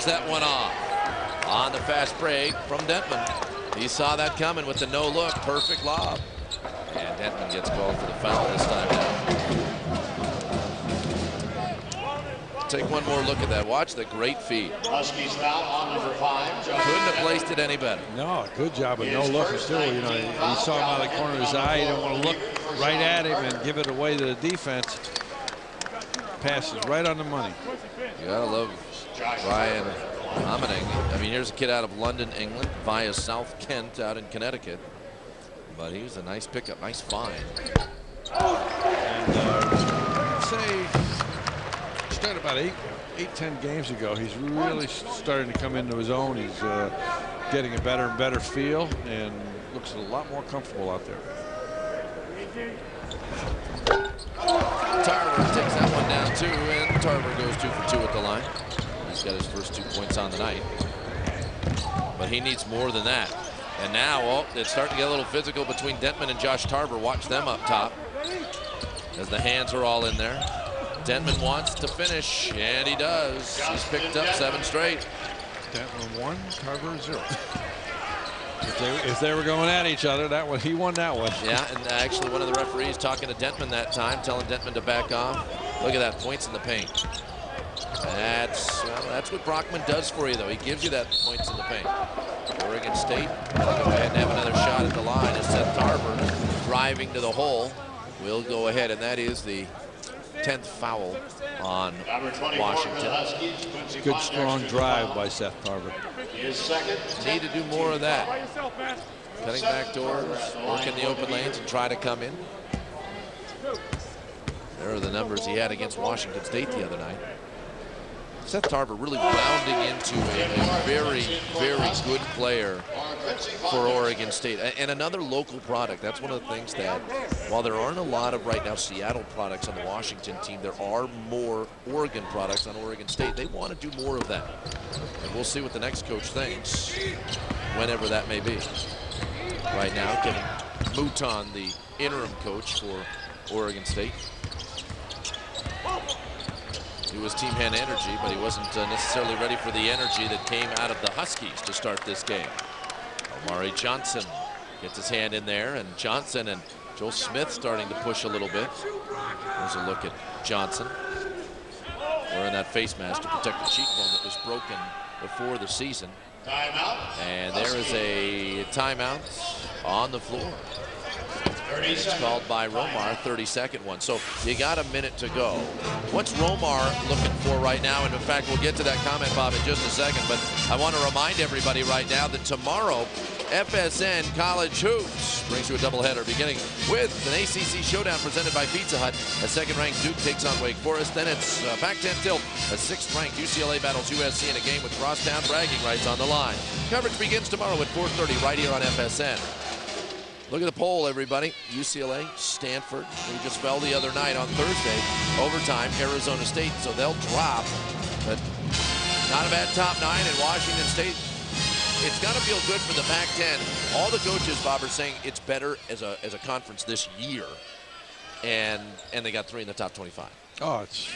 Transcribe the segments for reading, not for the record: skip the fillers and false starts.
that one off on the fast break from Dentman. He saw that coming with the no look. Perfect lob. And Dentman gets called for the foul this time now. Take one more look at that. Watch the great feed. Huskies foul on number 5. Couldn't have placed it any better. No, good job of no look. Still, you know, he saw him out of the corner of his eye. He didn't want to look right at him and give it away to the defense. Passes right on the money. You gotta love Ryan Hommening. I mean, here's a kid out of London, England, via South Kent out in Connecticut. But he was a nice pickup, nice find. And say, started about 8-10 games ago. He's really starting to come into his own. He's getting a better and better feel and looks a lot more comfortable out there. Tarver takes that one down too, and Tarver goes 2 for 2 at the line. He's got his first 2 points on the night. But he needs more than that. And now, oh, it's starting to get a little physical between Dentman and Josh Tarver. Watch them up top as the hands are all in there. Dentman wants to finish, and he does. He's picked up 7 straight. Dentman 1, Tarver 0. If they were going at each other, that one, he won that one. Yeah, and actually one of the referees talking to Dentman that time, telling Dentman to back off. Look at that, points in the paint. That's what Brockman does for you, though. He gives you that points in the paint. Oregon State will go ahead and have another shot at the line as Seth Tarver driving to the hole will go ahead, and that is the 10th foul on Washington. Good strong drive by Seth Tarver. Need to do more of that. Cutting back doors, working the open lanes and try to come in. There are the numbers he had against Washington State the other night. Seth Tarver really rounding into a very, very good player for Oregon State. And another local product. That's one of the things that, while there aren't a lot of right now Seattle products on the Washington team, there are more Oregon products on Oregon State. They want to do more of that. And we'll see what the next coach thinks, whenever that may be. Right now, Kevin Mouton, the interim coach for Oregon State. He was Team Hen energy, but he wasn't necessarily ready for the energy that came out of the Huskies to start this game. Omari Johnson gets his hand in there, and Johnson and Joel Smith starting to push a little bit. There's a look at Johnson wearing that face mask to protect the cheekbone that was broken before the season. Timeout. And there is a timeout on the floor. It's called by Romar, 32nd one. So you got a minute to go. What's Romar looking for right now? And in fact, we'll get to that comment, Bob, in just a second. But I want to remind everybody right now that tomorrow, FSN College Hoops brings you a doubleheader, beginning with an ACC showdown presented by Pizza Hut. A second-ranked Duke takes on Wake Forest. Then it's Pac-10 tilt. A sixth-ranked UCLA battles USC in a game with crosstown bragging rights on the line. Coverage begins tomorrow at 4:30 right here on FSN. Look at the poll, everybody. UCLA, Stanford, who just fell the other night on Thursday. Overtime, Arizona State, so they'll drop. But not a bad top 9 in Washington State. It's got to feel good for the Pac-10. All the coaches, Bob, are saying it's better as a conference this year. And they got 3 in the top 25. Oh, it's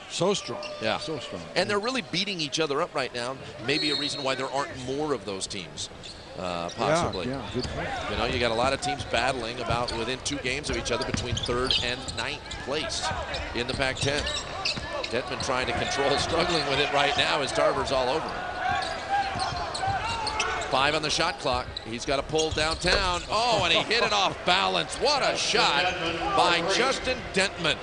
so strong. Yeah. So strong. And they're really beating each other up right now. Maybe a reason why there aren't more of those teams. Possibly. Yeah, good point. You know, you got a lot of teams battling about within 2 games of each other between 3rd and 9th place in the Pac-10. Dentman trying to control, struggling with it right now as Tarver's all over it. 5 on the shot clock. He's got to pull downtown. Oh, and he hit it off balance. What a shot by Justin Dentman.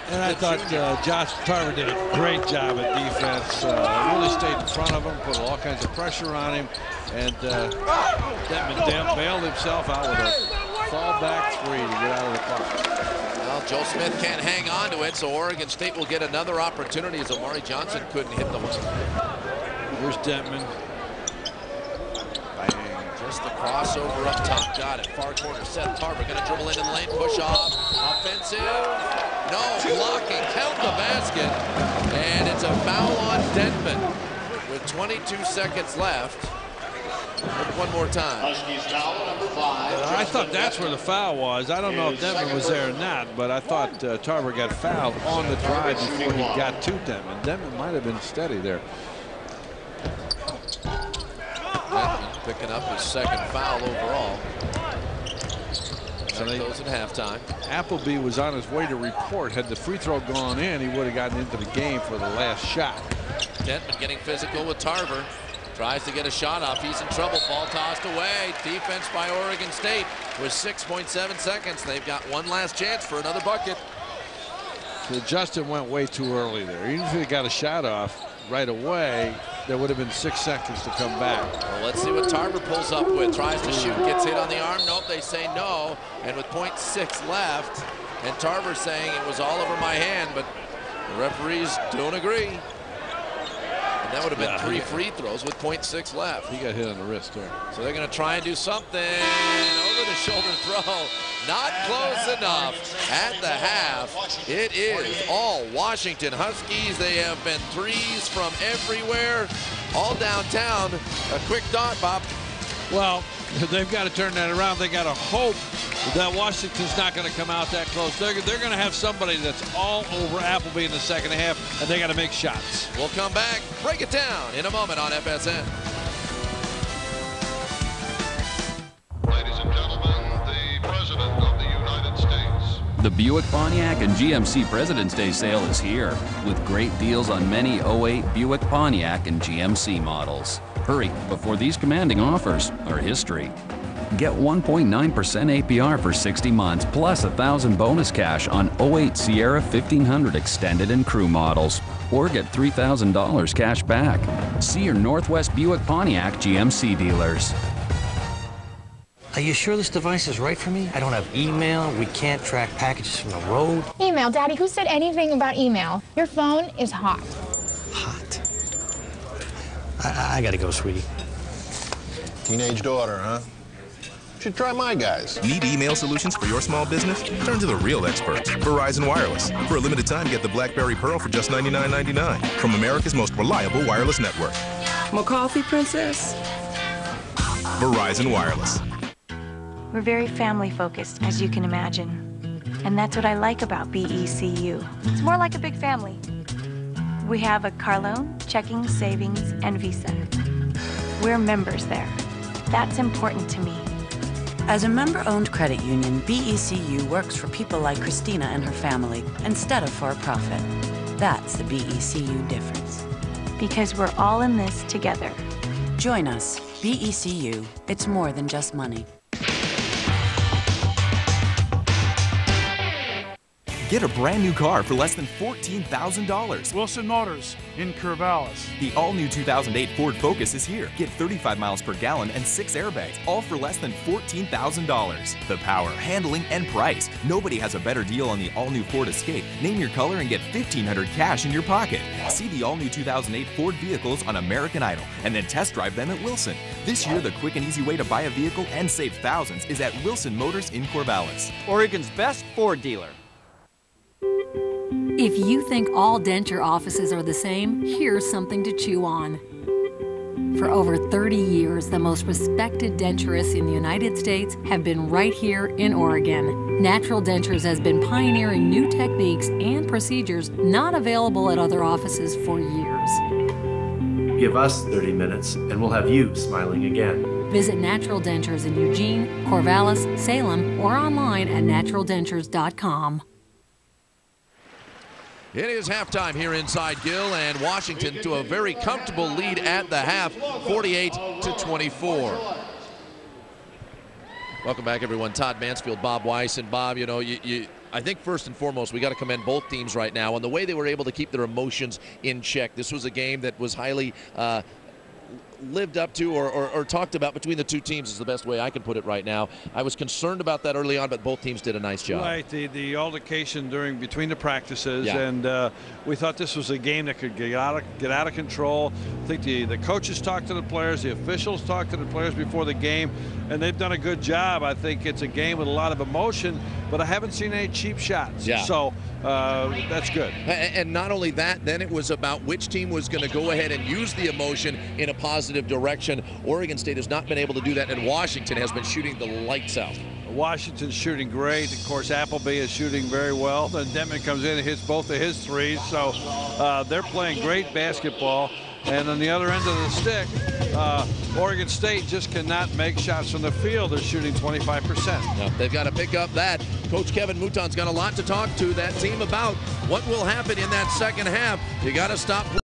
And I thought Josh Tarver did a great job at defense. Really stayed in front of him, put all kinds of pressure on him. And Dentman bailed himself out with a fallback 3 to get out of the clock. Well, Joel Smith can't hang on to it, so Oregon State will get another opportunity as Omari Johnson couldn't hit the one. Here's Dentman. Bang. Just the crossover up top. Got it. Far corner. Seth Tarver going to dribble into the lane. Push off. Offensive. No. Blocking. Count the basket. And it's a foul on Dentman with 22 seconds left. Look one more time. Huskies foul number 5. I thought that's where the foul was. I don't know if Dentman was there or not, but I thought Tarver got fouled on the drive before he got to Dentman. Dentman might have been steady there. picking up his second foul overall. So they goes at halftime. Appleby was on his way to report. Had the free throw gone in, he would have gotten into the game for the last shot. Denton getting physical with Tarver. Tries to get a shot off. He's in trouble. Ball tossed away. Defense by Oregon State with 6.7 seconds. They've got one last chance for another bucket. So Justin went way too early there. Even if he got a shot off right away, there would have been 6 seconds to come back. Well, let's see what Tarver pulls up with. Tries to shoot, gets hit on the arm. Nope, they say no. And with 0.6 left, and Tarver saying it was all over my hand, but the referees don't agree. And that would have been 3 free throws with 0.6 left. He got hit on the wrist too. So they're going to try and do something. Over the shoulder throw. Not close enough at the half. It is all Washington Huskies. They have been threes from everywhere, all downtown. A quick thought, Bob. Well, they've got to turn that around. They got to hope that Washington's not going to come out that close. They're going to have somebody that's all over Appleby in the second half, and they got to make shots. We'll come back, break it down in a moment on FSN. Ladies and gentlemen, the President of the United States. The Buick, Pontiac, and GMC President's Day sale is here, with great deals on many 08 Buick, Pontiac, and GMC models. Hurry, before these commanding offers are history. Get 1.9% APR for 60 months, plus $1,000 bonus cash on 08 Sierra 1500 Extended and Crew models, or get $3,000 cash back. See your Northwest Buick, Pontiac, GMC dealers. Are you sure this device is right for me? I don't have email. We can't track packages from the road. Email, Daddy. Who said anything about email? Your phone is hot. Hot. I gotta go, sweetie. Teenage daughter, huh? Should try my guys. Need email solutions for your small business? Turn to the real experts, Verizon Wireless. For a limited time, get the BlackBerry Pearl for just $99.99 from America's most reliable wireless network. More coffee, Princess? Verizon Wireless. We're very family-focused, as you can imagine. And that's what I like about BECU. It's more like a big family. We have a car loan, checking, savings, and Visa. We're members there. That's important to me. As a member-owned credit union, BECU works for people like Christina and her family instead of for a profit. That's the BECU difference. Because we're all in this together. Join us. BECU. It's more than just money. Get a brand new car for less than $14,000. Wilson Motors in Corvallis. The all-new 2008 Ford Focus is here. Get 35 miles per gallon and 6 airbags, all for less than $14,000. The power, handling, and price. Nobody has a better deal on the all-new Ford Escape. Name your color and get $1,500 cash in your pocket. See the all-new 2008 Ford vehicles on American Idol and then test drive them at Wilson. This year, the quick and easy way to buy a vehicle and save thousands is at Wilson Motors in Corvallis. Oregon's best Ford dealer. If you think all denture offices are the same, here's something to chew on. For over 30 years, the most respected denturists in the United States have been right here in Oregon. Natural Dentures has been pioneering new techniques and procedures not available at other offices for years. Give us 30 minutes and we'll have you smiling again. Visit Natural Dentures in Eugene, Corvallis, Salem, or online at naturaldentures.com. It is halftime here inside Gill, and Washington to a very comfortable lead at the half, 48-24. Welcome back, everyone. Todd Mansfield, Bob Weiss, and Bob, you know, I think first and foremost, we got to commend both teams right now on the way they were able to keep their emotions in check. This was a game that was highly lived up to or talked about between the two teams is the best way I can put it right now. I was concerned about that early on, but both teams did a nice job. Right, the altercation between the practices, and we thought this was a game that could get out of control. I think the coaches talked to the players, the officials talked to the players before the game, and they've done a good job. I think it's a game with a lot of emotion, but I haven't seen any cheap shots. Yeah. So that's good. And not only that, then it was about which team was going to go ahead and use the emotion in a positive direction. Oregon State has not been able to do that, and Washington has been shooting the lights out. Washington's shooting great. Of course, Appleby is shooting very well. Then Denton comes in and hits both of his threes. So they're playing great basketball. And on the other end of the stick, Oregon State just cannot make shots from the field. They're shooting 25%. Now, they've got to pick up that. Coach Kevin Mouton's got a lot to talk to that team about what will happen in that second half. You got to stop